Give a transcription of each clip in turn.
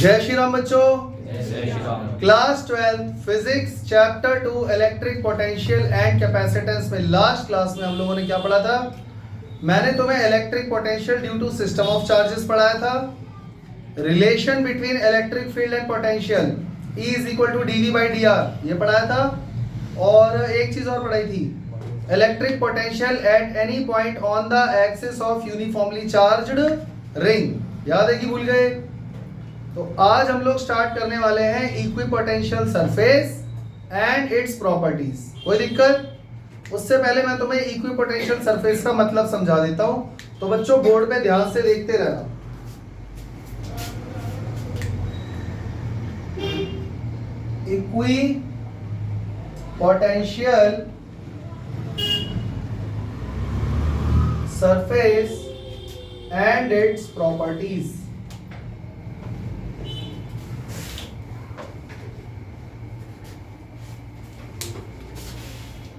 जय श्री राम बच्चों। जय Shri Ram. Class 12 physics chapter 2 electric potential and capacitance में लास्ट क्लास में हम लोगों ने क्या पढ़ा था? मैंने तुम्हें electric potential due to system of charges पढ़ाया था। Relation between electric field and potential E is equal to dV by dr ये पढ़ाया था। और एक चीज और पढ़ाई थी, electric potential at any point on the axis of uniformly charged ring. याद है कि भूल गए? तो आज हम लोग स्टार्ट करने वाले हैं equipotential surface and its properties. कोई दिक्कत? उससे पहले मैं तुम्हें इक्विपोटेंशियल सरफेस का मतलब समझा देता हूं, तो बच्चों बोर्ड पे ध्यान से देखते रहना। Equipotential surface and its properties.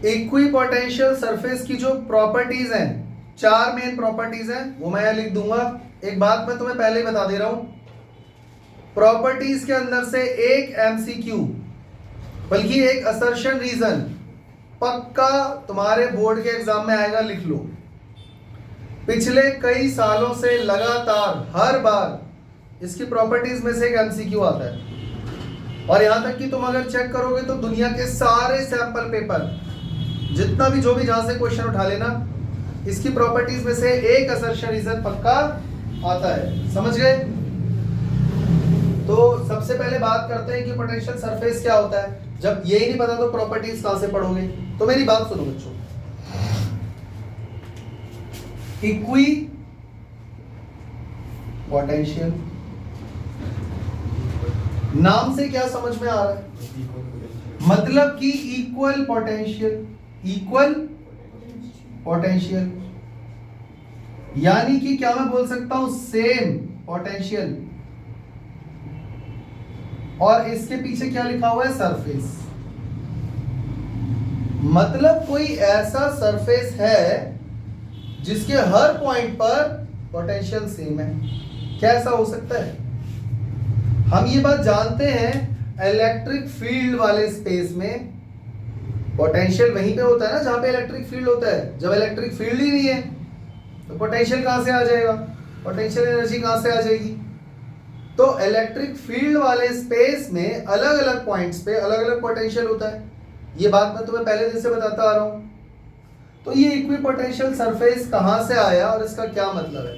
Equipotential surface की जो प्रॉपर्टीज हैं, चार मेन प्रॉपर्टीज हैं, वो मैं यहां लिख दूंगा। एक बात मैं तुम्हें पहले ही बता दे रहा हूं, प्रॉपर्टीज के अंदर से एक एमसीक्यू बल्कि एक असर्शन रीजन पक्का तुम्हारे बोर्ड के एग्जाम में आएगा, लिख लो। पिछले कई सालों से लगातार हर बार इसकी प्रॉपर्टीज में से एक एमसीक्यू आता है, और यहां तक कि तुम अगर चेक करोगे तो दुनिया के सारे सैंपल पेपर जितना भी जो भी जहां से क्वेश्चन उठा लेना, इसकी प्रॉपर्टीज में से एक असर्शन रीजन पक्का आता है। समझ गए? तो सबसे पहले बात करते हैं कि पोटेंशियल सरफेस क्या होता है। जब यही नहीं पता तो प्रॉपर्टीज कहां से पढ़ोगे? तो मेरी बात सुनो बच्चों, इक्वी पोटेंशियल नाम से क्या समझ में आ रहा है? मतलब कि इक्वल पोटेंशियल, इक्वल पोटेंशियल, यानी कि क्या मैं बोल सकता हूं सेम पोटेंशियल, और इसके पीछे क्या लिखा हुआ है? सरफेस। मतलब कोई ऐसा सरफेस है जिसके हर पॉइंट पर पोटेंशियल सेम है। कैसा हो सकता है? हम ये बात जानते हैं, इलेक्ट्रिक फील्ड वाले स्पेस में पोटेंशियल वहीं पे होता है ना जहां पे इलेक्ट्रिक फील्ड होता है। जब इलेक्ट्रिक फील्ड ही नहीं है तो पोटेंशियल कहां से आ जाएगा? पोटेंशियल एनर्जी कहां से आ जाएगी? तो इलेक्ट्रिक फील्ड वाले स्पेस में अलग अलग पॉइंट्स पे अलग अलग पोटेंशियल होता है। ये बात मैं तुम्हें पहले दिन से बताता आ रहा हूं। तो ये इक्विपोटेंशियल सरफेस कहां से आया और इसका क्या मतलब है?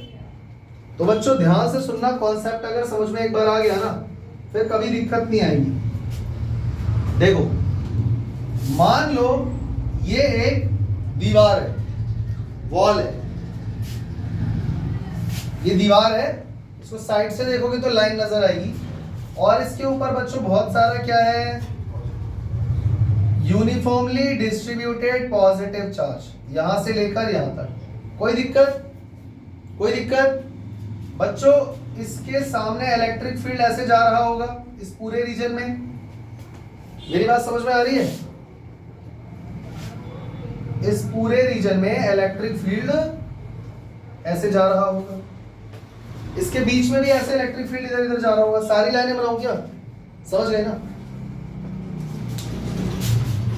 तो बच्चों ध्यान से सुनना, कॉन्सेप्ट अगर समझ में एक बार आ गया ना फिर कभी दिक्कत नहीं आएगी। देखो, मान लो ये एक दीवार है, वॉल है, ये दीवार है, इसको साइड से देखोगे तो लाइन नजर आएगी, और इसके ऊपर बच्चों बहुत सारा क्या है? यूनिफॉर्मली डिस्ट्रीब्यूटेड पॉजिटिव चार्ज, यहां से लेकर यहां तक। कोई दिक्कत? कोई दिक्कत? बच्चों इसके सामने इलेक्ट्रिक फील्ड ऐसे जा रहा होगा इस पूरे रीजन में। मेरी बात समझ में आ रही है? इस पूरे रीजन में इलेक्ट्रिक फील्ड ऐसे जा रहा होगा, इसके बीच में भी ऐसे इलेक्ट्रिक फील्ड इधर इधर जा रहा होगा। सारी लाइनें बनाऊं क्या? समझ गए ना?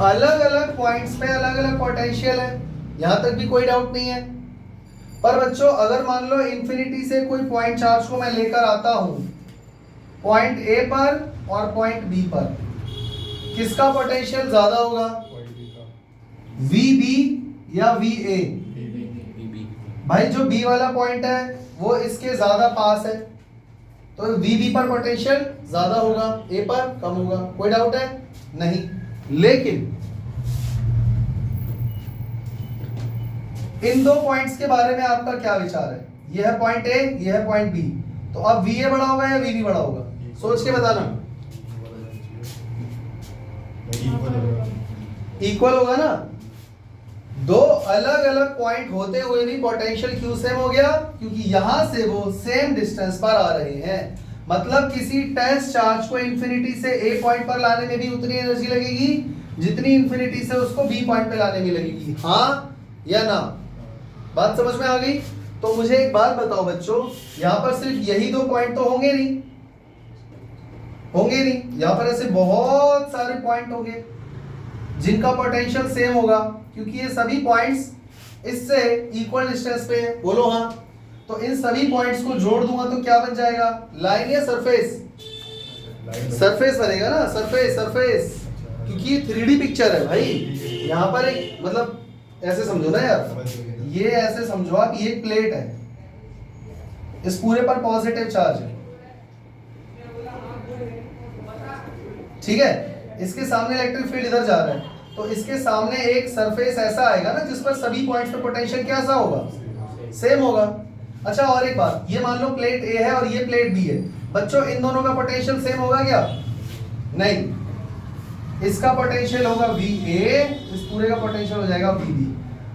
अलग अलग पॉइंट्स पे अलग अलग पोटेंशियल है, यहां तक भी कोई डाउट नहीं है। पर बच्चों अगर मान लो इंफिनिटी से कोई पॉइंट चार्ज को मैं लेकर आता हूं पॉइंट ए पर और पॉइंट बी पर, किसका पोटेंशियल ज्यादा होगा? VB या VA? भाई जो बी वाला पॉइंट है वो इसके ज्यादा पास है, तो VB पर पोटेंशियल ज्यादा होगा, A पर कम होगा। कोई डाउट है? नहीं। लेकिन इन दो पॉइंट्स के बारे में आपका क्या विचार है? ये है पॉइंट A, ये है पॉइंट B, तो अब VA बड़ा होगा या VB बड़ा होगा? सोच के बताना। इक्वल होगा ना? दो अलग अलग पॉइंट होते हुए भी पोटेंशियल क्यों सेम हो गया? क्योंकि यहां से वो सेम डिस्टेंस पर आ रहे हैं। मतलब किसी टेस्ट चार्ज को इंफिनिटी से ए पॉइंट पर लाने में भी उतनी एनर्जी लगेगी जितनी इंफिनिटी से उसको बी पॉइंट पे लाने में लगेगी। हाँ या ना? बात समझ में आ गई? तो मुझे एक बात बताओ बच्चों, यहां पर सिर्फ यही दो पॉइंट तो होंगे नहीं, होंगे नहीं। यहाँ पर ऐसे बहुत सारे पॉइंट होंगे जिनका पोटेंशियल सेम होगा, क्योंकि ये सभी पॉइंट्स इससे इक्वल डिस्टेंस पे है। बोलो हाँ। तो इन सभी पॉइंट्स को जोड़ दूंगा तो क्या बन जाएगा? लाइन या सरफेस? सरफेस बनेगा ना, सरफेस सरफेस, क्योंकि ये 3D पिक्चर है भाई। यहाँ पर एक मतलब ऐसे समझो ना यार, ये ऐसे समझो आप, ये एक प्लेट है, इस पूरे पर पॉजिटिव चार्ज है, ठीक है। इसके सामने इलेक्ट्रिक फील्ड इधर जा रहा है, तो इसके सामने एक सरफेस ऐसा आएगा ना जिस पर सभी पॉइंट्स पे पोटेंशियल कैसा होगा? सेम होगा। अच्छा और एक बात, ये मान लो प्लेट ए है और ये प्लेट बी है। बच्चों इन दोनों का पोटेंशियल सेम होगा क्या? नहीं, इसका पोटेंशियल होगा VA, इस पूरे का पोटेंशियल हो जाएगा VB।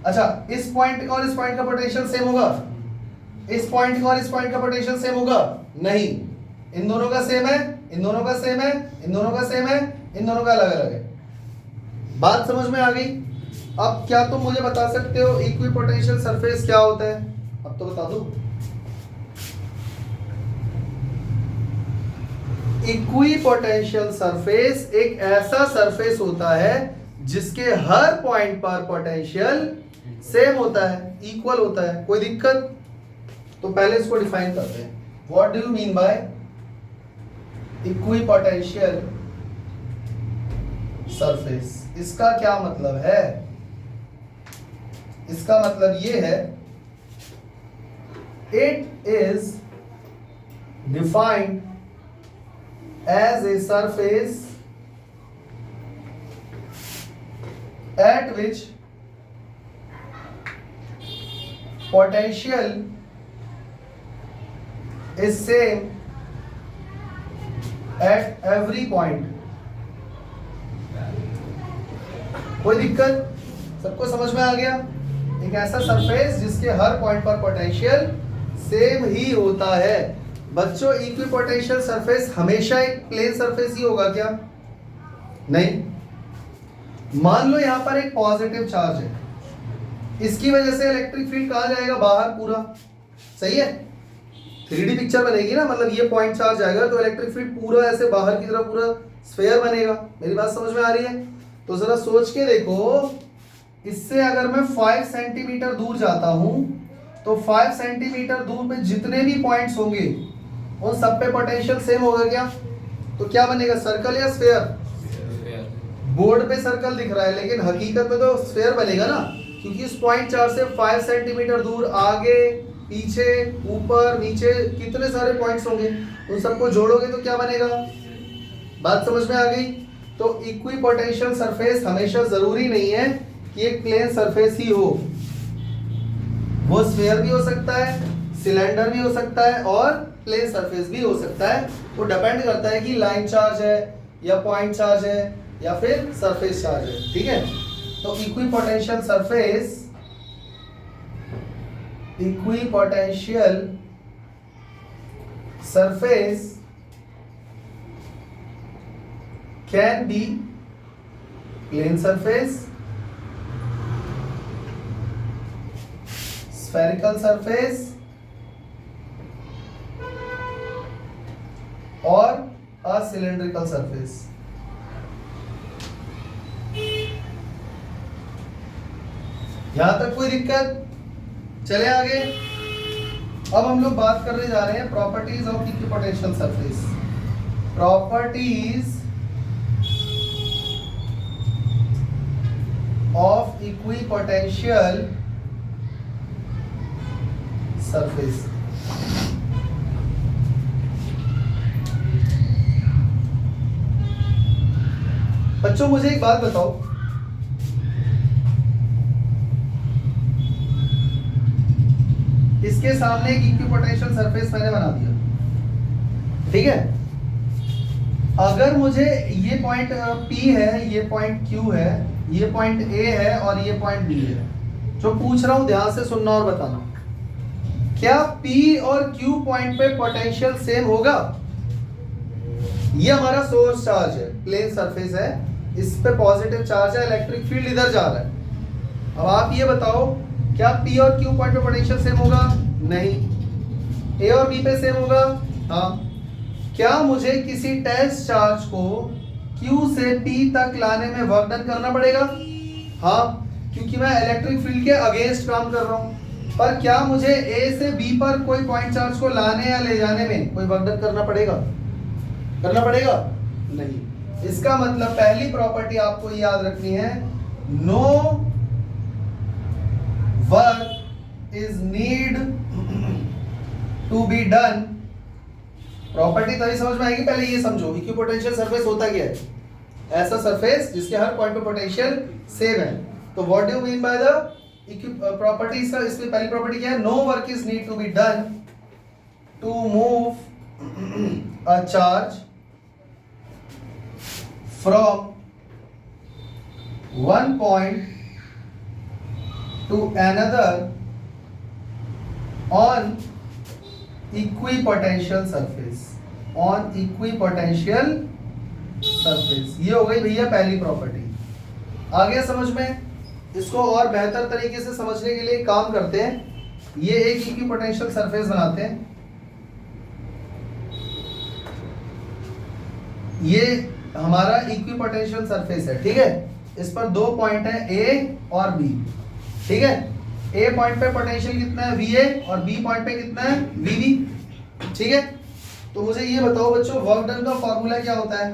अच्छा इस पॉइंट और इस पॉइंट का पोटेंशियल सेम होगा? इस पॉइंट का और इस पॉइंट का पोटेंशियल सेम होगा? नहीं, इन दोनों का सेम है, इन दोनों का सेम है, इन दोनों का सेम है, इन दोनों का अलग अलग है। बात समझ में आ गई? अब क्या तुम मुझे बता सकते हो इक्विपोटेंशियल सरफेस क्या होता है? अब तो बता दो। इक्विपोटेंशियल सरफेस एक ऐसा सरफेस होता है जिसके हर पॉइंट पर पोटेंशियल सेम होता है, इक्वल होता है। कोई दिक्कत? तो पहले इसको डिफाइन करते हैं। What do you mean bye equipotential surface? इसका क्या मतलब है? इसका मतलब ये है, it is defined as a surface at which potential is same at every point। कोई दिक्कत? सबको समझ में आ गया? एक ऐसा सरफेस जिसके हर पॉइंट पर पोटेंशियल सेम ही होता है। बच्चों इक्विपोटेंशियल सरफेस हमेशा एक प्लेन सरफेस ही होगा क्या? नहीं। मान लो यहां पर एक पॉजिटिव चार्ज है, इसकी वजह से इलेक्ट्रिक फील्ड कहां जाएगा? बाहर पूरा। सही है, 3D पिक्चर बनेगी ना, मतलब ये पॉइंट चार्ज आएगा तो इलेक्ट्रिक फील्ड पूरा ऐसे बाहर की तरफ पूरा स्फीयर बनेगा। मेरी बात समझ में आ रही है? तो जरा सोच के देखो, इससे अगर मैं 5 सेंटीमीटर दूर जाता हूं तो 5 सेंटीमीटर दूर पे जितने भी पॉइंट्स होंगे उन सब पे पोटेंशियल सेम होगा क्या? तो क्या बनेगा? सर्कल या स्फीयर? बोर्ड पे सर्कल दिख रहा है लेकिन हकीकत में तो स्फीयर बनेगा ना, क्योंकि इस पॉइंट चार्ज से 5 सेंटीमीटर दूर आगे पीछे ऊपर नीचे कितने सारे पॉइंट्स होंगे, उन सबको जोड़ोगे तो क्या बनेगा? बात समझ में आ गई? तो इक्विपोटेंशियल सरफेस हमेशा जरूरी नहीं है कि एक प्लेन सरफेस ही हो, वो स्फीयर भी हो सकता है, सिलेंडर भी हो सकता है और प्लेन सरफेस भी हो सकता है। वो डिपेंड करता है कि लाइन चार्ज है या पॉइंट चार्ज है या फिर सरफेस चार्ज है, ठीक है। तो equipotential surface can be plane surface, spherical surface और अ सिलेंड्रिकल सरफेस। यहां तक कोई दिक्कत? चले आगे। अब हम लोग बात करने जा रहे हैं properties of equipotential surface. Properties of equipotential surface. बच्चों मुझे एक बात बताओ, इसके सामने एक इक्विपोटेंशियल सरफेस मैंने बना दिया, ठीक है। अगर मुझे ये पॉइंट P है, ये पॉइंट Q है, ये पॉइंट A है और ये पॉइंट B है, जो पूछ रहा हूं ध्यान से सुनना और बताना, क्या P और Q पॉइंट पे पोटेंशियल सेम होगा? ये हमारा सोर्स चार्ज है, प्लेन सरफेस है, इस पे पॉजिटिव चार्ज है, इलेक्ट्रिक फील्ड इधर जा रहा है। अब आप ये बताओ, क्या P और Q पॉइंट पे पोटेंशियल सेम होगा? नहीं। A और B पे सेम होगा? हाँ। क्या मुझे किसी टेस्ट चार्ज को Q से P तक लाने में वर्क डन करना पड़ेगा? हाँ, क्योंकि मैं इलेक्ट्रिक फील्ड के अगेंस्ट काम कर रहा हूं। पर क्या मुझे A से B पर कोई पॉइंट चार्ज को लाने या ले जाने में कोई वर्क डन करना पड़ेगा? नहीं। इसका मतलब पहली प्रॉपर्टी आपको याद रखनी है, no work is need to be done. Property तभी समझ में आएगी, पहले ये समझो इक्विपोटेंशियल सरफेस होता क्या है। ऐसा सरफेस जिसके हर पॉइंट पे पोटेंशियल सेम है। तो what do you mean by the property? इसमें पहली प्रॉपर्टी क्या है? No work is need to be done to move a charge from one point to another on equipotential surface. ये हो गई भैया पहली प्रॉपर्टी। आ गया समझ में? इसको और बेहतर तरीके से समझने के लिए काम करते हैं, ये एक इक्विपोटेंशियल सरफेस बनाते हैं। ये हमारा इक्विपोटेंशियल सरफेस है, ठीक है। इस पर दो पॉइंट है ए और बी, ठीक है। ए पॉइंट पे पोटेंशियल कितना है VA और बी पॉइंट पे कितना है VB, ठीक है। तो मुझे ये बताओ बच्चों, वर्क डन का फॉर्मूला क्या होता है?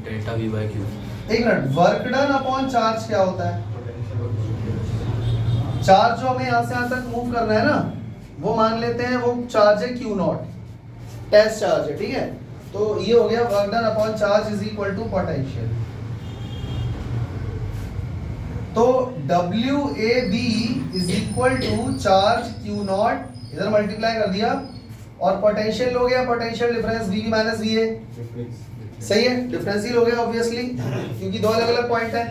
Delta V by Q। एक minute, work done upon charge क्या होता है? चार्ज जो हमें यहां से यहां तक मूव करना है ना, वो मान लेते हैं वो चार्ज है Q0, टेस्ट चार्ज है, ठीक है। तो ये हो गया work done upon charge is equal to potential. तो WAB is equal to charge Q0, इधर मल्टीप्लाई कर दिया, और पोटेंशियल हो गया potential difference VB minus VA, सही है। डिफरेंशियल हो गया ऑब्वियसली, क्योंकि दो अलग अलग पॉइंट है।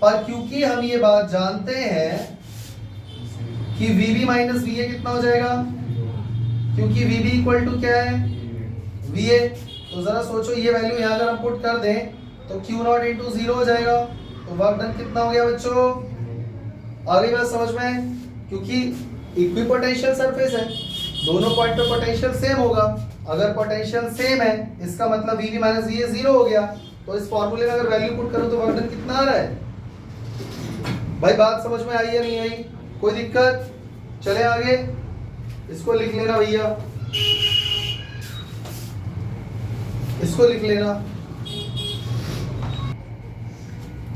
पर क्योंकि हम ये बात जानते हैं कि VB माइनस VA कितना हो जाएगा, क्योंकि VB इक्वल टू क्या है VA, तो जरा सोचो ये वैल्यू यहाँ अगर हम पुट कर दें तो Q0 इंटू 0 हो जाएगा। तो वर्क डन कितना हो गया बच्चों? आ गई बात समझ में? क्योंकि इक्विपोटेंशियल सरफेस है, दोनों पॉइंट पे पोटेंशियल सेम होगा। अगर पोटेंशियल सेम है इसका मतलब VB माइनस VA 0 हो गया। तो इस फॉर्मूले में अगर वैल्यू पुट करूं तो वर्क डन कितना आ रहा है? भाई बात समझ में आई या नहीं आई? कोई दिक्कत? चले आगे, इसको लिख लेना भैया, इसको लिख लेना।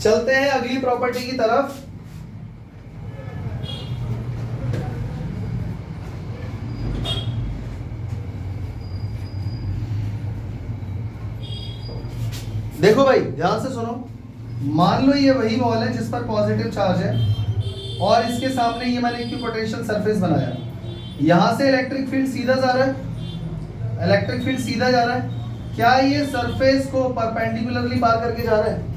चलते हैं अगली प्रॉपर्टी की तरफ। देखो भाई ध्यान से सुनो, मान लो ये वही बॉल है जिस पर पॉजिटिव चार्ज है और इसके सामने ये मैंने इक्विपोटेंशियल सरफेस बनाया। यहां से इलेक्ट्रिक फील्ड सीधा जा रहा है, इलेक्ट्रिक फील्ड सीधा जा रहा है। क्या ये सरफेस को परपेंडिकुलरली पार करके जा रहा है?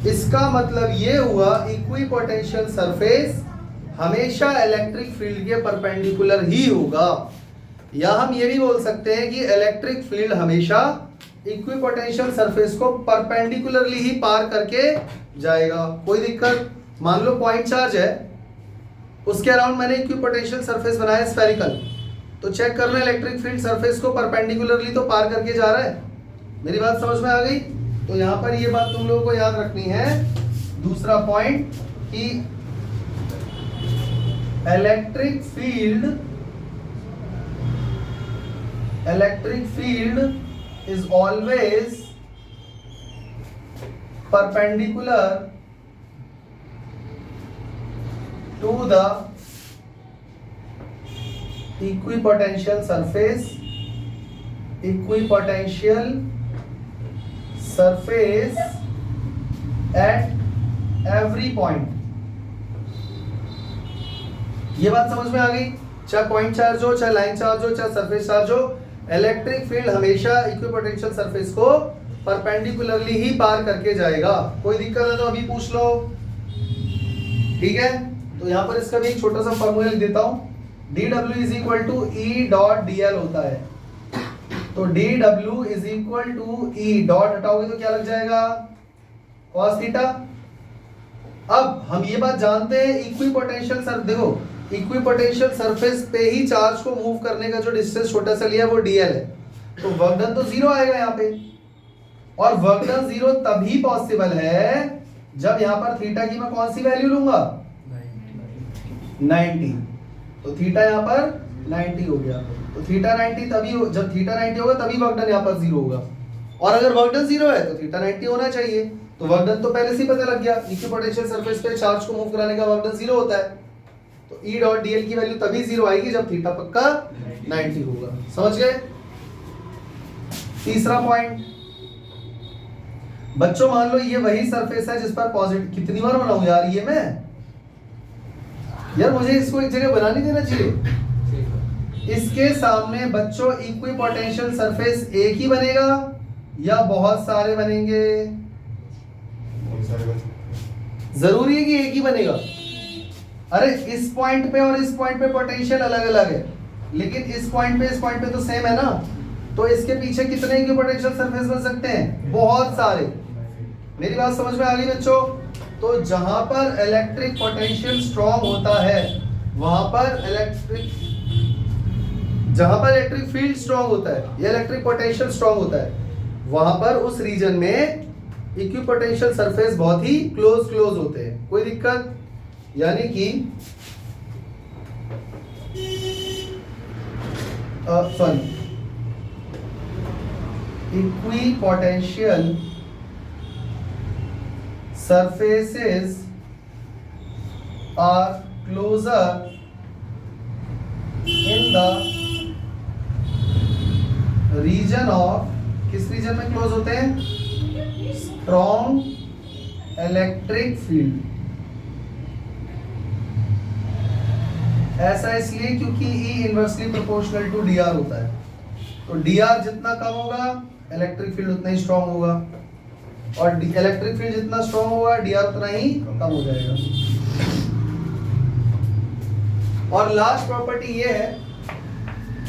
इसका मतलब ये हुआ इक्विपोटेंशियल सरफेस हमेशा इलेक्ट्रिक फील्ड के परपेंडिकुलर ही होगा। या हम ये भी बोल सकते हैं कि इलेक्ट्रिक फील्ड हमेशा इक्विपोटेंशियल सरफेस को परपेंडिकुलरली ही पार करके जाएगा। कोई दिक्कत? मान लो पॉइंट चार्ज है, उसके अराउंड मैंने इक्विपोटेंशियल सरफेस बनाया स्फेरिकल, तो चेक करना इलेक्ट्रिक फील्ड सरफेस को परपेंडिकुलरली तो पार करके जा रहा है। मेरी बात समझ में आ गई? तो यहां पर ये बात तुम लोगों को याद रखनी है, दूसरा पॉइंट, कि electric field is always perpendicular to the equipotential surface at every point। ये बात समझ में आ गई? चाहे पॉइंट चार्ज हो, चाहे लाइन चार्ज हो, चाहे सरफेस चार्ज हो, इलेक्ट्रिक फील्ड हमेशा इक्विपोटेंशियल सरफेस को परपेंडिकुलरली ही पार करके जाएगा। कोई दिक्कत है तो अभी पूछ लो, ठीक है। तो यहाँ पर इसका भी एक छोटा सा फॉर्मूला लिख देता हूँ, dW is equal to E dot dl होता है। तो dW is equal to E dot हटाओगे तो क्या लग जाएगा? cos theta. अब हम ये बात जानते हैं इक्विपोटेंशियल सर, देखो इक्विपोटेंशियल सरफेस पे ही चार्ज को मूव करने का जो डिस्टेंस छोटा सा लिया वो dl है। तो वर्क डन तो जीरो आएगा यहाँ पे, और वर्क डन जीरो तभी पॉसिबल है जब यहाँ पर थीटा की मैं कौन सी वैल्यू लूंगा, 90। तो थीटा यहाँ पर 90 हो गया, तो थीटा 90 तभी जब थीटा 90 होगा तभी वर्क डन यहाँ पर जीरो होगा, और अगर वर्क डन जीरो है तो थीटा 90 होना चाहिए। तो वर्क डन तो पहले से ही पता लग गया, इक्विपोटेंशियल सरफेस पे चार्ज को मूव कराने का वर्क डन जीरो होता है। तो E डॉट dl की वैल्यू तभी जीरो आएगी जब थीटा पक्का 90 होगा। समझ गए? तीसरा पॉइंट, बच्चों मान लो ये वही सरफेस है जिस पर पॉजिटिव, कितनी बार बनाऊं यार ये मैं, यार मुझे इसको एक जगह बना नहीं देना चाहिए। इसके सामने बच्चों इक्विपोटेंशियल सरफेस एक ही बनेगा या बहुत सारे बनेंगे? जरूरी है कि एक ही बनेगा। अरे इस पॉइंट पे और इस पॉइंट पे पोटेंशियल अलग अलग है, लेकिन इस पॉइंट पे तो सेम है ना। तो इसके पीछे कितने इक्विपोटेंशियल सरफेस बन सकते हैं? बहुत सारे। मेरी बात समझ में आ गई बच्चों? तो जहां पर इलेक्ट्रिक पोटेंशियल स्ट्रांग होता है वहां पर जहां पर इलेक्ट्रिक फील्ड स्ट्रांग होता है या इलेक्ट्रिक पोटेंशियल स्ट्रांग होता है, वहां पर उस रीजन में इक्विपोटेंशियल सरफेस बहुत ही क्लोज होते हैं। कोई दिक्कत? यानी कि equipotential surfaces are closer in the region of, किस रीजन में क्लोज होते हैं? Strong electric field. ऐसा इसलिए क्योंकि E inversely proportional to dr होता है। तो dr जितना कम होगा इलेक्ट्रिक फील्ड उतना ही स्ट्रॉन्ग होगा, और इलेक्ट्रिक फील्ड जितना स्ट्रॉन्ग होगा dr उतना ही कम हो जाएगा। और लास्ट प्रॉपर्टी ये है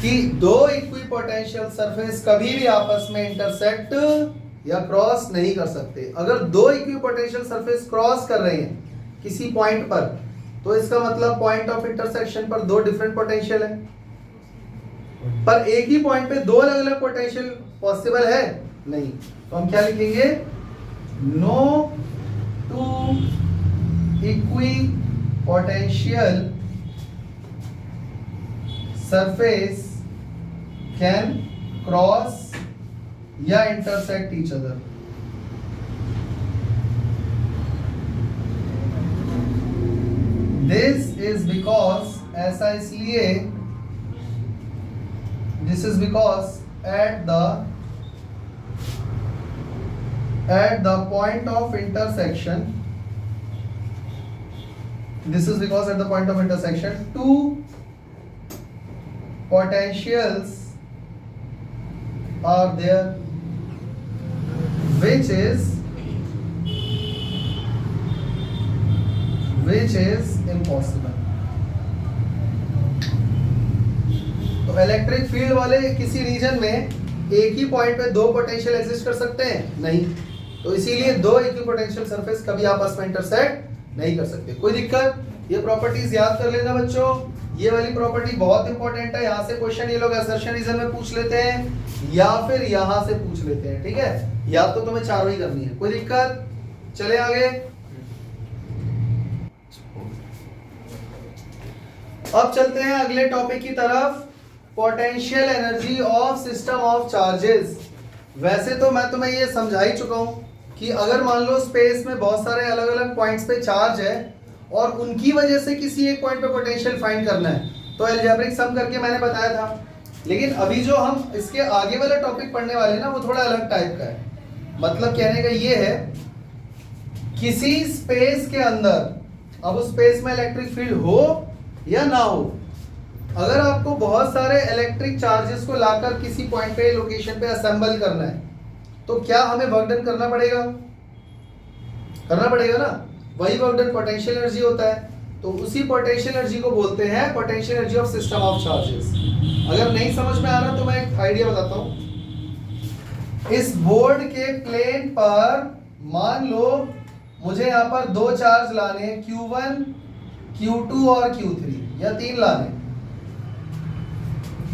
कि दो इक्विपोटेंशियल सरफेस कभी भी आपस में इंटरसेक्ट या क्रॉस नहीं कर सकते। अगर दो इक्विपोटेंशियल सरफेस क्रॉस कर रहे हैं किसी पॉइंट पर, तो इसका मतलब पॉइंट ऑफ इंटरसेक्शन पर दो डिफरेंट पोटेंशियल है, पर एक ही पॉइंट पे दो अलग अलग पोटेंशियल पॉसिबल है नहीं। तो हम क्या लिखेंगे? No two equipotential surface can cross या intersect each other. This is because, ऐसा इसलिए, this is because at the point of intersection, this is because at the point of intersection two potentials are there which is impossible। तो electric field वाले किसी reason में एक ही point पे दो potential exist कर सकते हैं? नहीं। तो इसीलिए दो इक्विपोटेंशियल सरफेस कभी आपस में इंटरसेक्ट नहीं कर सकते। कोई दिक्कत? ये प्रॉपर्टीज याद कर लेना बच्चों। ये वाली प्रॉपर्टी बहुत इंपॉर्टेंट है। यहाँ से क्वेश्चन ये लोग असर्शन रीजन में पूछ लेते हैं या फिर यहाँ से पूछ लेते हैं। ठीक है, या तो तुम्हें चारों ही करनी है। कोई दिक्कत? चले आगे। अब चलते हैं अगले टॉपिक की तरफ, potential energy of system of charges. वैसे तो मैं तुम्हें ये समझा ही चुका हूं कि अगर मान लो स्पेस में बहुत सारे अलग अलग पॉइंट्स पे चार्ज है और उनकी वजह से किसी एक पॉइंट पे पोटेंशियल फाइंड करना है, तो अलजेब्रिक सम करके मैंने बताया था। लेकिन अभी जो हम इसके आगे वाला टॉपिक पढ़ने वाले हैं ना, वो थोड़ा अलग टाइप का है। मतलब कहने का ये है, किसी स्पेस के अंदर, अब उस स्पेस में इलेक्ट्रिक फील्ड हो या ना हो, अगर आपको बहुत सारे इलेक्ट्रिक चार्जेस को लाकर किसी पॉइंट पे, लोकेशन पे असेंबल करना है, तो क्या हमें वर्क डन करना पड़ेगा? करना पड़ेगा ना। वही वर्क डन पोटेंशियल एनर्जी होता है। तो उसी पोटेंशियल एनर्जी को बोलते हैं potential energy of system of charges. अगर नहीं समझ में आ रहा तो मैं एक आइडिया बताता हूं। इस बोर्ड के प्लेन पर मान लो मुझे यहाँ पर दो चार्ज लाने, Q1, Q2 और Q3, या तीन लाने।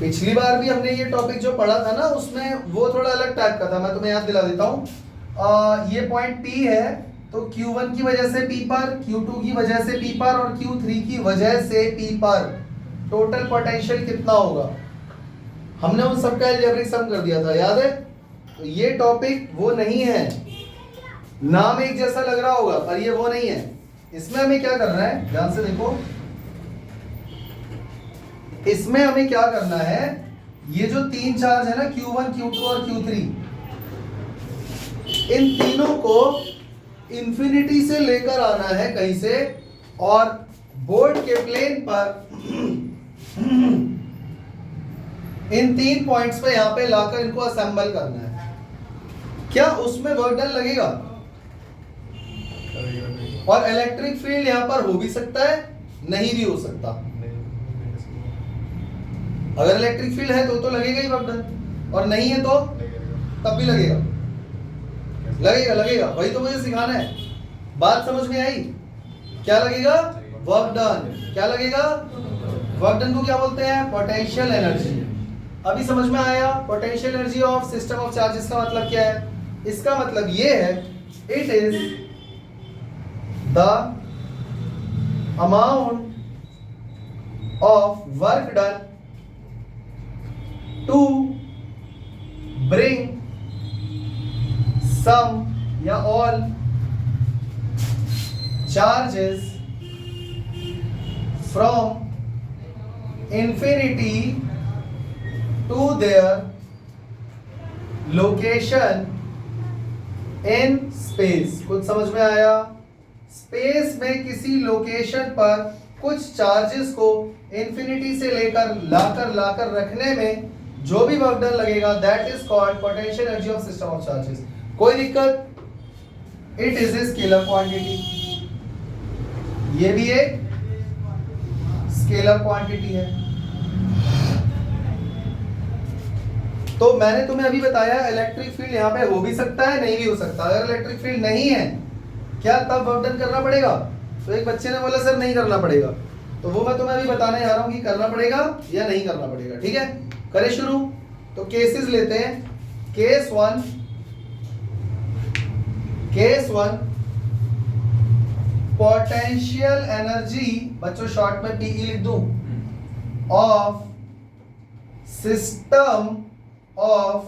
पिछली बार भी हमने ये टॉपिक जो पढ़ा था ना उसमें वो थोड़ा अलग टाइप का था, मैं तुम्हें याद दिला देता हूँ। ये पॉइंट P है, तो Q1 की वजह से P पर, Q2 की वजह से P पर और Q3 की वजह से P पर टोटल पोटेंशियल कितना होगा, हमने उन सबका अलजेब्रिक सम कर दिया था, याद है। तो ये टॉपिक वो नहीं है, नाम एक जैसा लग रहा होगा पर ये वो नहीं है। इसमें हमें क्या करना है, ध्यान से देखो, इसमें हमें क्या करना है, ये जो तीन चार्ज है ना Q1, Q2 और Q3, इन तीनों को इंफिनिटी से लेकर आना है कहीं से और बोर्ड के प्लेन पर इन 3 पॉइंट्स पे यहां पे लाकर इनको असेंबल करना है। क्या उसमें वर्क डन लगेगा? और इलेक्ट्रिक फील्ड यहां पर हो भी सकता है, नहीं भी हो सकता। अगर इलेक्ट्रिक फील्ड है तो लगेगा ही वर्क डन, और नहीं है तो तब भी लगेगा। लगेगा लगेगा, वही तो मुझे सिखाना है। बात समझ में आई? क्या लगेगा? Work done. क्या लगेगा? वर्क डन को क्या बोलते हैं? Potential energy. अभी समझ में आया potential energy of system of charges का मतलब क्या है? इसका मतलब ये है, it is the amount of work done to bring some या all charges from infinity to their location in space. कुछ समझ में आया? स्पेस में किसी लोकेशन पर कुछ चार्जेस को इंफिनिटी से लेकर लाकर रखने में जो भी वर्क डन लगेगा that is called potential energy of system of charges. कोई दिक्कत? It is a scalar quantity, ये भी एक स्केलर क्वांटिटी है। तो मैंने तुम्हें अभी बताया इलेक्ट्रिक फील्ड यहां पे हो भी सकता है, नहीं भी हो सकता। अगर इलेक्ट्रिक फील्ड नहीं है क्या तब वर्क डन करना पड़ेगा? तो एक बच्चे ने बोला सर नहीं करना पड़ेगा, तो वो मैं तुम्हें अभी बताने जा रहा हूं कि करना पड़ेगा या नहीं करना पड़ेगा। ठीक है, करें शुरू। तो केसेस लेते हैं। केस वन पोटेंशियल एनर्जी, बच्चों शॉर्ट में पीई लिख दूं, of system of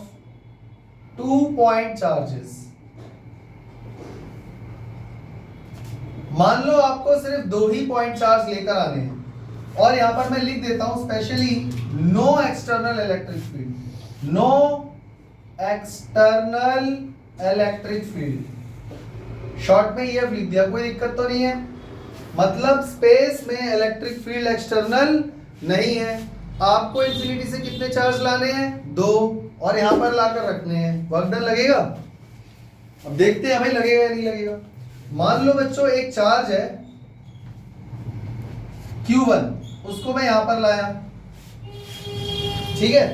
2 point charges. मान लो आपको सिर्फ 2 ही पॉइंट चार्ज लेकर आने हैं, और यहां पर मैं लिख देता हूं specially no external electric field, no external electric field, short में ये लिख दिया, कोई दिक्कत तो नहीं है। मतलब स्पेस में इलेक्ट्रिक फील्ड एक्सटर्नल नहीं है। आपको इंफिनिटी से कितने चार्ज लाने हैं? 2, और यहां पर लाकर रखने हैं। वर्क डन लगेगा? अब देखते हैं भाई लगेगा या नहीं लगेगा। मान लो बच्चों एक चार्ज है Q1, उसको मैं यहां पर लाया, ठीक है,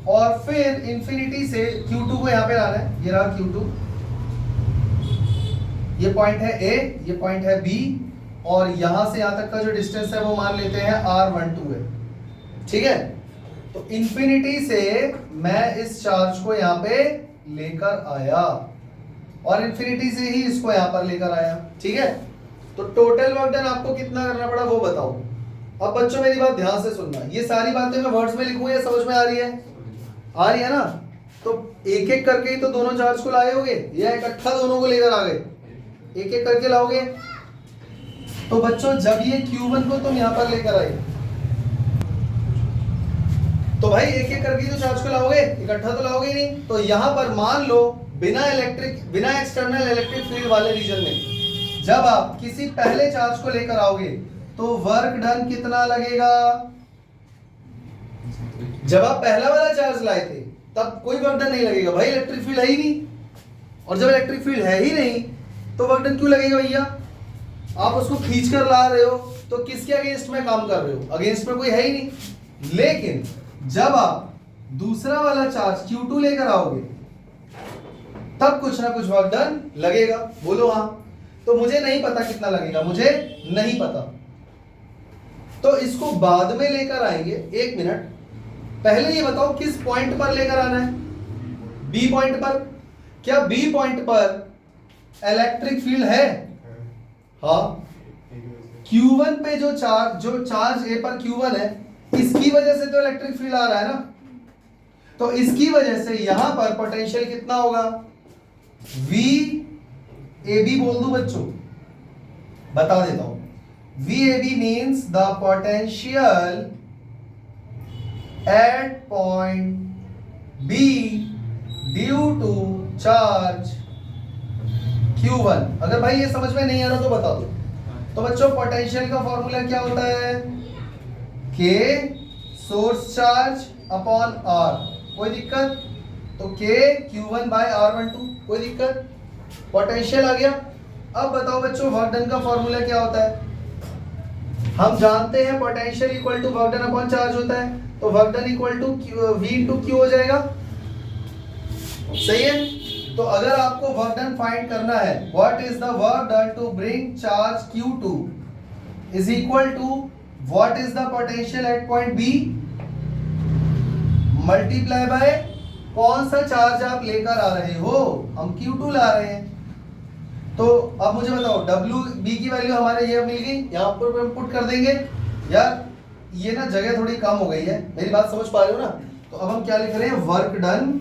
और फिर इंफिनिटी से Q2 को यहां पे लाना है। ये रहा Q2, ये पॉइंट है A, ये पॉइंट है B, और यहां से यहां तक का जो डिस्टेंस है वो मान लेते हैं R12 है। ठीक है, तो इंफिनिटी से मैं इस चार्ज को यहां पे लेकर आया और इंफिनिटी से ही इसको यहां पर लेकर आया। ठीक है, तो टोटल वर्क डन आपको कितना करना पड़ा वो बताओ। अब बच्चों मेरी बात ध्यान से सुनना, ये सारी बातें मैं वर्ड्स में लिखूं या समझ में आ रही है? आ रही है ना? तो एक एक करके ही तो दोनों चार्ज को लाए होगे या इकट्ठा दोनों को लेकर आ गए? एक एक करके लाओगे। तो बच्चों जब ये Q1 को तुम यहां पर लेकर आए तो भाई एक एक करके तो चार्ज को लाओगे, इकट्ठा तो लाओगे नहीं। तो यहां पर मान लो बिना एक्सटर्नल इलेक्ट्रिक फील्ड वाले रीजन में जब आप किसी पहले चार्ज को लेकर आओगे तो वर्क डन कितना लगेगा? जब आप पहला वाला चार्ज लाए थे तब कोई वर्क डन नहीं लगेगा भाई, इलेक्ट्रिक फील्ड है ही नहीं। और जब इलेक्ट्रिक फील्ड है ही नहीं तो वर्क डन क्यों लगेगा भैया? आप उसको खींच कर ला रहे हो तो किसके अगेंस्ट में काम कर रहे हो? अगेंस्ट में कोई है ही नहीं। लेकिन जब आप दूसरा वाला चार्ज Q2 लेकर आओगे तब कुछ ना कुछ वर्क डन लगेगा। बोलो हाँ। तो मुझे नहीं पता कितना लगेगा, मुझे नहीं पता, तो इसको बाद में लेकर आएंगे। 1 मिनट, पहले ये बताओ किस पॉइंट पर लेकर आना है? बी पॉइंट पर। क्या बी पॉइंट पर इलेक्ट्रिक फील्ड है? हाँ। Q1 पे जो चार्ज ए पर Q1 है, इसकी वजह से तो इलेक्ट्रिक फील्ड आ रहा है ना, तो इसकी वजह से यहां पर पोटेंशियल कितना होगा? V AB बोल दूं बच्चों? बता देता हूं। VAB means the potential at point B due to charge Q1। अगर भाई ये समझ में नहीं आ रहा तो बता दो। तो बच्चों पोटेंशियल का फॉर्मूला क्या होता है? K source charge upon R। कोई दिक्कत? तो K Q1 बाय R12। कोई दिक्कत? पोटेंशियल आ गया। अब बताओ बच्चों वर्क डन का फॉर्मूला क्या होता है? हम जानते हैं potential equal to work done upon charge होता है, तो work done equal to V into Q हो जाएगा। सही है? तो अगर आपको वर्क डन फाइंड करना है, what is the work done to bring charge Q2 is equal to what is the potential at point B multiply by कौन सा चार्ज आप लेकर आ रहे हो? हम Q2 ला रहे हैं। तो अब मुझे बताओ WB की वैल्यू हमारे ये मिल गई, यहाँ पर हम पुट कर देंगे। यार ये ना जगह थोड़ी कम हो गई है, मेरी बात समझ पा रहे हो ना? तो अब हम क्या लिख रहे हैं? Work done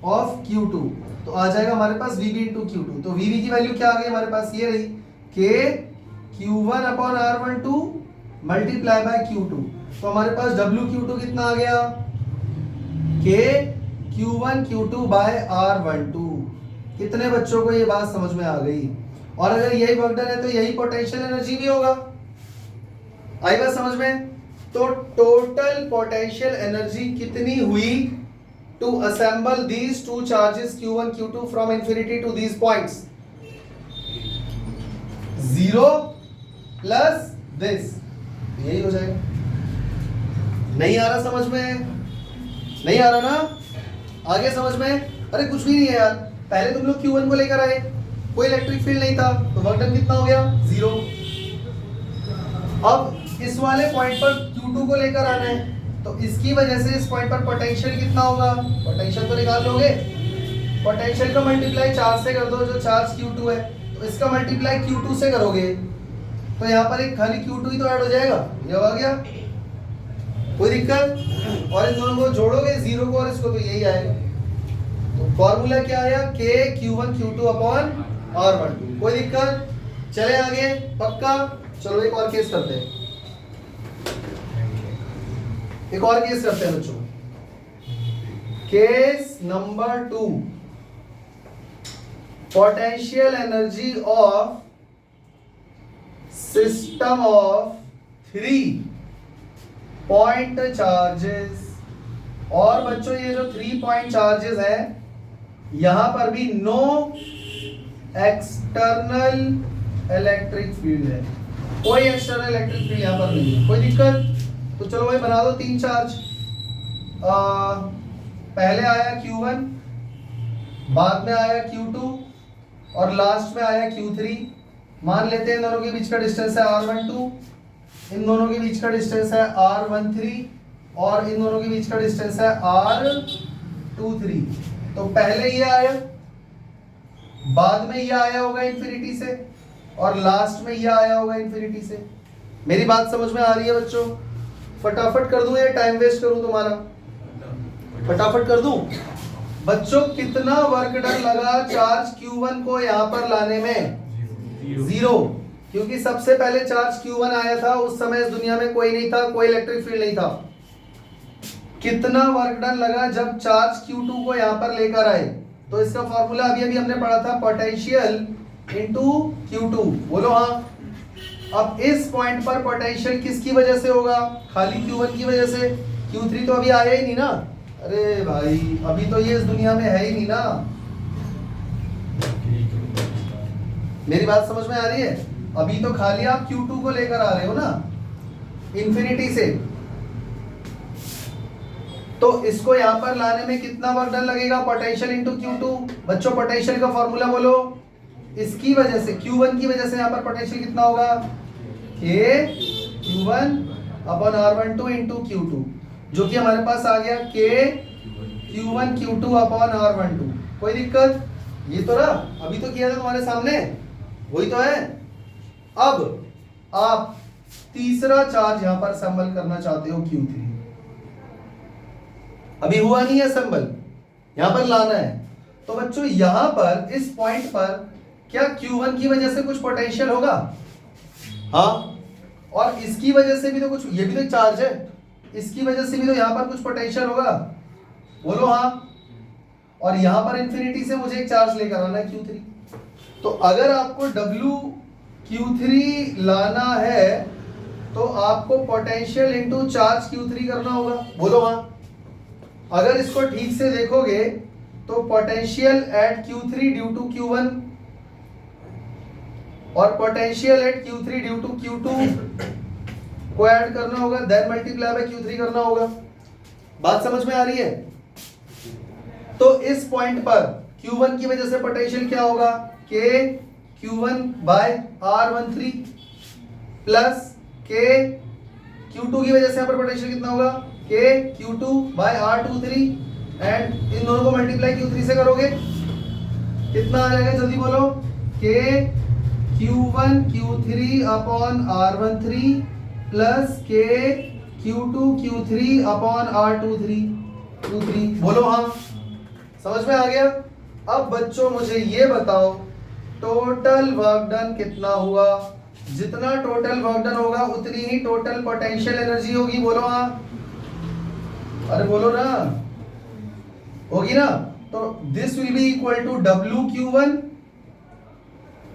of Q2। तो आ जाएगा हमारे पास VB इंटू Q2। तो VB की वैल्यू क्या आ गई हमारे पास? ये रही K Q1 upon R12 multiply by Q2। तो हमारे पास WQ2 कितना आ गया? K Q1 Q2 by R12। कितने बच्चों को ये बात समझ में आ गई? और अगर यही वर्क डन है तो यही पोटेंशियल एनर्जी भी होगा। आई बात समझ में? तो टोटल पोटेंशियल एनर्जी कितनी हुई to assemble these two charges Q1 Q2 from infinity to these points? 0 plus this, यही हो जाएगा। नहीं आ रहा समझ में? नहीं आ रहा ना? आगे समझ में? अरे कुछ भी नहीं है यार। पहले तुम लोग Q1 को लेकर आए, कोई इलेक्ट्रिक फील्ड नहीं था, तो वर्क डन कितना हो गया? 0। अब इस वाले पॉइंट पर Q2 को लेकर आना है, तो इसकी वजह से इस पॉइंट पर पोटेंशियल कितना होगा? पोटेंशियल तो निकाल लोगे। पोटेंशियल का मल्टीप्लाई 4 से कर दो, जो चार्ज Q2 है, तो इसका मल्टीप्लाई Q2 से करोगे, तो यहाँ पर एक खाली Q2 ही तो ऐड हो जाएगा। ये आ गया, कोई दिक्कत? और इन दोनों को जोड़ोगे 0 को और इसको, तो यही आएगा। तो फॉर्मूला क्या आया? K Q1 Q2 upon R12। कोई दिक्कत? चले आगे, पक्का? चलो एक और केस करते हैं, एक और केस करते हैं बच्चों। Case number 2, potential energy of system of 3 point charges. और बच्चों ये जो 3 पॉइंट चार्जेस हैं, यहां पर भी नो एक्सटर्नल इलेक्ट्रिक फील्ड है, कोई एक्सटर्नल इलेक्ट्रिक फील्ड यहां पर नहीं है। कोई दिक्कत? तो चलो भाई बना दो 3 चार्ज। पहले आया Q1, बाद में आया Q2 और लास्ट में आया Q3। मान लेते हैं इन दोनों के बीच का डिस्टेंस है R12, इन दोनों के बीच का डिस्टेंस है R13 और इन दोनों के बीच का डिस्टेंस है R23। तो पहले ये आया, बाद में ये आया होगा इन्फिनिटी से, और लास्ट में ये आया होगा इन्फिनिटी से। मेरी बात समझ में आ रही है बच्चों? फटाफट कर दूं या टाइम वेस्ट करूं तुम्हारा? फटाफट कर दूं। बच्चों कितना वर्क डन लगा चार्ज Q1 को यहां पर लाने में? 0, क्योंकि सबसे पहले चार्ज Q1 आया था, उस समय इस दुनिया में कोई नहीं था, कोई इलेक्ट्रिक फील्ड नहीं था। कितना वर्क डन लगा जब चार्ज Q2 को यहां पर लेकर आए? तो इसका फॉर्मूला अभी अभी हमने पढ़ा था, पोटेंशियल इनटू Q2। बोलो हाँ। अब इस पॉइंट पर पोटेंशियल किसकी वजह से होगा? खाली Q1 की वजह से। Q3 तो अभी आया ही नहीं ना। अरे भाई अभी तो ये इस दुनिया में है ही नहीं ना। मेरी बात समझ में आ रही है? अभी तो खाली आप Q2 को लेकर आ रहे हो ना इंफिनिटी से। तो इसको यहां पर लाने में कितना वर्क डन लगेगा? Potential into Q2। बच्चों पोटेंशियल का फॉर्मूला बोलो। इसकी वजह से Q1 की वजह से यहां पर पोटेंशियल कितना होगा? K Q1 upon R12 into Q2, जो कि हमारे पास आ गया K Q1 Q2 upon R12। कोई दिक्कत? ये तो रहा, अभी तो किया था तुम्हारे सामने, वही तो है। अब आप तीसरा चार्ज यहां पर असेंबल करना चाहते हो Q3। अभी हुआ नहीं है असेंबल, यहां पर लाना है। तो बच्चों यहां पर इस पॉइंट पर क्या Q1 की वजह से कुछ पोटेंशियल होगा? हाँ, और इसकी वजह से भी तो कुछ, ये भी तो एक चार्ज है, इसकी वजह से भी तो यहां पर कुछ पोटेंशियल होगा, बोलो हाँ। और यहां पर इंफिनिटी से मुझे एक चार्ज लेकर आना है Q3। तो अगर आपको WQ3 लाना है तो आपको पोटेंशियल इनटू चार्ज Q3 करना होगा, बोलो हाँ। अगर इसको ठीक से देखोगे तो potential at Q3 due to Q1 और potential at Q3 due to Q2 को ऐड करना होगा, देन मल्टीप्लाई बाय Q3 करना होगा। बात समझ में आ रही है? तो इस पॉइंट पर Q1 की वजह से पोटेंशियल क्या होगा? K Q1 bye R13 plus K Q2 की वजह से यहाँ पर पोटेंशियल कितना होगा? K Q2 bye R23 and in दोनों को मल्टीप्लाई Q3 से करोगे कितना आ जाएगा, जल्दी बोलो। K Q1 Q3 upon R13 plus K Q2 Q3 upon R23, बोलो हाँ। समझ में आ गया? अब बच्चों मुझे ये बताओ टोटल वर्क डन कितना हुआ? जितना टोटल वर्क डन होगा उतनी ही टोटल पोटेंशियल एनर्जी होगी, बोलो हाँ। अरे बोलो ना, होगी ना? तो this will be equal to WQ1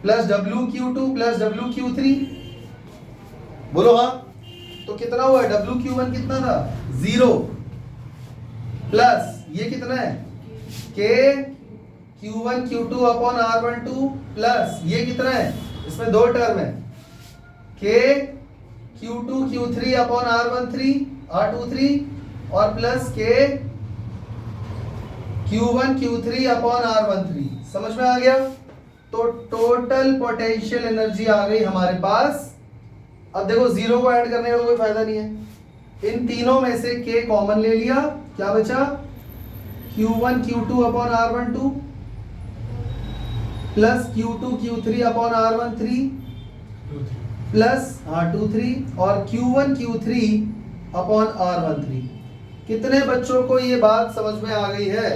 plus WQ2 plus WQ3, बोलो हाँ। तो कितना हुआ? WQ1 कितना था? 0 प्लस ये कितना है? K Q1 Q2 upon R12 plus ये कितना है? इसमें दो टर्म है, K Q2 Q3 upon R23 और plus K Q1 Q3 upon R13। समझ में आ गया? तो टोटल पोटेंशियल एनर्जी आ गई हमारे पास। अब देखो जीरो को ऐड करने का कोई फायदा नहीं है, इन तीनों में से K कॉमन ले लिया, क्या बचा? Q1 Q2 upon R12 plus Q2 Q3 upon R13 plus 23 और Q1 Q3 अपॉन R13। कितने बच्चों को ये बात समझ में आ गई है?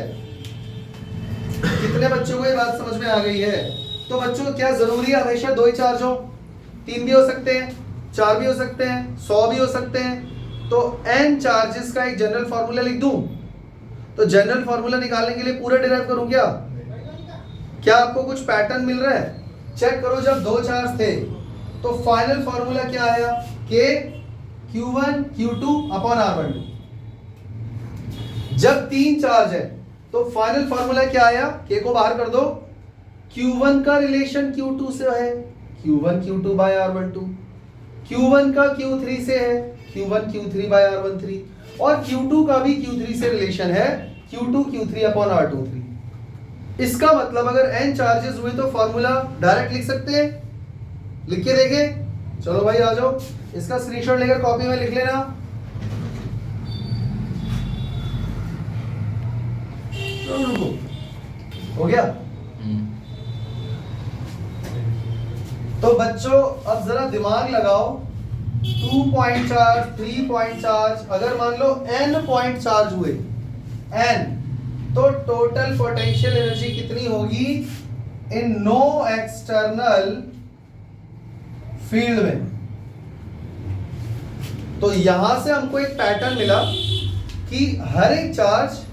कितने बच्चों को ये बात समझ में आ गई है? तो बच्चों क्या जरूरी है हमेशा दो ही चार्ज हो? 3 भी हो सकते हैं, 4 भी हो सकते हैं, 100 भी हो सकते हैं। तो n चार्जेस का एक जनरल फॉर्मूला लिख दूं? तो जनरल फॉर्मूला निकालने के लिए पूरा डिराइव करूं क्या? क्या आपको कुछ पैटर्न मिल रहा है? चेक करो, जब दो चार्ज थे तो फाइनल फॉर्मूला क्या आया? K Q1 Q2 upon R12। जब 3 चार्ज है तो फाइनल फॉर्मूला क्या आया? K को बाहर कर दो, Q1 का रिलेशन Q2 से है, Q1 Q2 by R12, Q1 का Q3 से है, Q1 Q3 बाय R13 और Q2 का भी Q3 से रिलेशन है, Q2 Q3 अपॉन R23। इसका मतलब अगर n चार्जेस हुए तो फॉर्मूला डायरेक्ट लिख सकते हैं, लिख के देखे? चलो भाई आ जाओ, इसका स्क्रीनशॉट लेकर कॉपी में लिख लेना। हो गया? तो बच्चों अब जरा दिमाग लगाओ, 2 पॉइंट चार्ज, 3 पॉइंट चार्ज, अगर मान लो n पॉइंट चार्ज हुए n, तो टोटल पोटेंशियल एनर्जी कितनी होगी इन नो एक्सटर्नल फील्ड में? तो यहां से हमको एक पैटर्न मिला कि हर एक चार्ज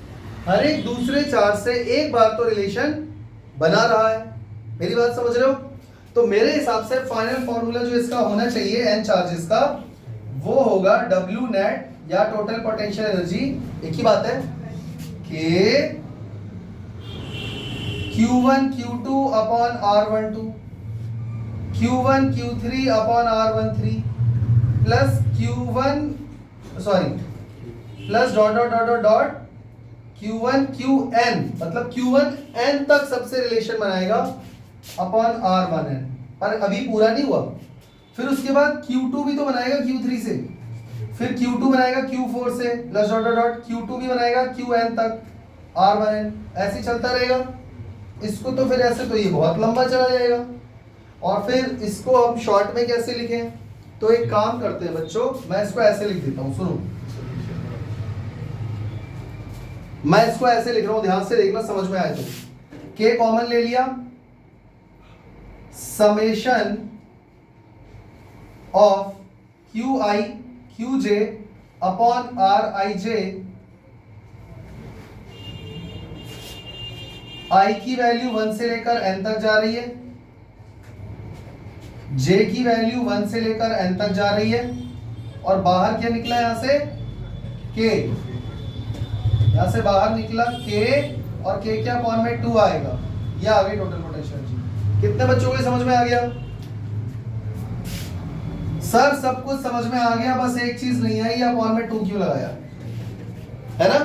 हर एक दूसरे चार्ज से एक बार तो रिलेशन बना रहा है। मेरी बात समझ रहे हो? तो मेरे हिसाब से फाइनल फॉर्मूला जो इसका होना चाहिए n चार्जेस का, वो होगा W नेट या टोटल पोटेंशियल एनर्जी, एक ही बात है, K Q1 Q2 upon R12 Q1 Q3 upon R13 plus Q1 plus dot dot dot dot dot Q1 Qn, मतलब Q1 n तक सबसे रिलेशन बनाएगा अपॉन R1n, पर अभी पूरा नहीं हुआ। फिर उसके बाद Q2 भी तो बनाएगा Q3 से, फिर Q2 बनाएगा Q4 से plus dot dot dot Q2 भी बनाएगा Qn तक R1n, ऐसे ही चलता रहेगा। इसको तो फिर ऐसे तो ये बहुत लंबा चला जाएगा। और फिर इसको हम शॉर्ट में कैसे लिखें? तो एक काम करते हैं बच्चों, मैं इसको ऐसे लिख देता हूं, सुनो। मैं इसको ऐसे लिख रहा हूं, ध्यान से देखना, समझ में आए तो। K कॉमन ले लिया, summation of Qi Qj upon Rij, I की वैल्यू 1 से लेकर n तक जा रही है, J की वैल्यू 1 से लेकर n तक जा रही है, और बाहर क्या निकला यहां से? K, यहां से बाहर निकला K, और K क्या अपॉन में 2 आएगा। ये आ गई टोटल पोटेंशियल जी। कितने बच्चों को समझ में आ गया? सर सब कुछ समझ में आ गया, बस एक चीज नहीं आई, अपॉन में 2 क्यों लगाया, है ना?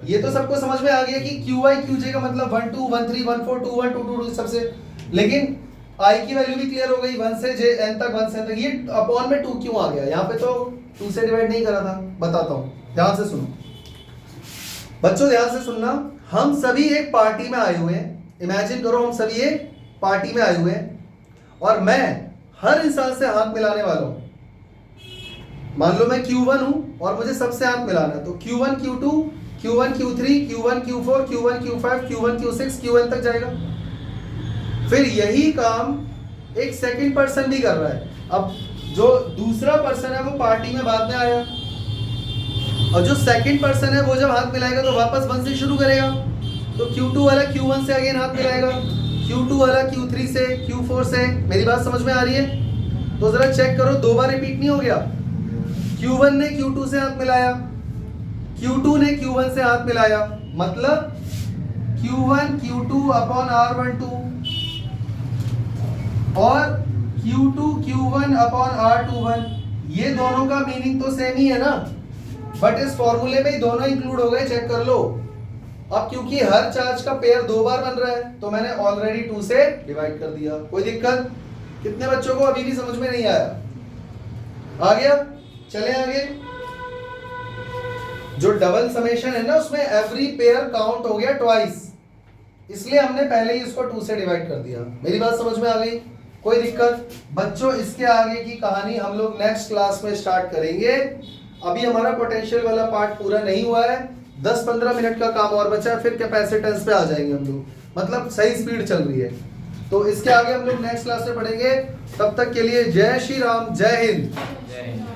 ये तो सबको समझ में आ गया कि Qi Qj का मतलब 1 2 1 3 1 4 2 1 2 2 सबसे, लेकिन I की वैल्यू भी क्लियर हो गई, 1 से j n तक, 1 से n तक। ये अपॉन में 2 क्यों आ गया? यहाँ पे तो 2 से डिवाइड नहीं करा था, बताता हूँ, ध्यान से सुनो बच्चों, ध्यान से सुनना। हम सभी एक पार्टी में आए हुए हैं, इमेजिन करो हम सभी एक पार्टी में आए हुए हैं, और मैं हर इंसान से हाथ मिलाने वाला हूं। मान लो मैं Q1 हूं और मुझे सबसे हाथ मिलाना है, तो Q1 Q2 Q1 Q3 Q1 Q4 Q1 Q5 Q1 Q6 Qn तक जाएगा। फिर यही काम एक सेकंड पर्सन भी कर रहा है। अब जो दूसरा पर्सन है वो पार्टी में बाद में आया, और जो सेकंड पर्सन है वो जब हाथ मिलाएगा तो वापस 1 से शुरू करेगा, तो Q2 वाला Q1 से अगेन हाथ मिलाएगा, Q2 वाला Q3 से, Q4 से। मेरी बात समझ में आ रही है? तो जरा चेक करो, 2 बार रिपीट नहीं हो गया। Q1 ने Q2 से हाथ मिलाया, Q2 ने Q1 से हाथ मिलाया, मतलब Q1 Q2 अपॉन R12 और Q2 Q1 अपॉन R21। ये दोनों का मीनिंग तो सेम ही है ना, बट इस फॉर्मूले में ही दोनों इंक्लूड हो गए, चेक कर लो। अब क्योंकि हर चार्ज का पेयर 2 बार बन रहा है, तो मैंने ऑलरेडी 2 से डिवाइड कर दिया। कोई दिक्कत? कितने बच्चों को अभी भी समझ में नहीं आया? आ गया? चले आगे। जो डबल समेशन है ना, उसमें एवरी पेयर काउंट हो गया ट्वाइस, इसलिए हमने पहले ही इसको 2 से डिवाइड कर दिया। मेरी बात समझ में आ गई? कोई दिक्कत? बच्चों इसके आगे की कहानी हम लोग नेक्स्ट क्लास में स्टार्ट करेंगे। अभी हमारा पोटेंशियल वाला पार्ट पूरा नहीं हुआ है, 10-15 मिनट का काम और बचा है, फिर कैपेसिटेंस पे आ जाएंगे हम लोग, मतलब सही स्पीड चल रही है। तो इसके आगे हम लोग नेक्स्ट क्लास में पढ़ेंगे। तब तक के लिए जय श्री राम, जय हिंद। जय हिंद।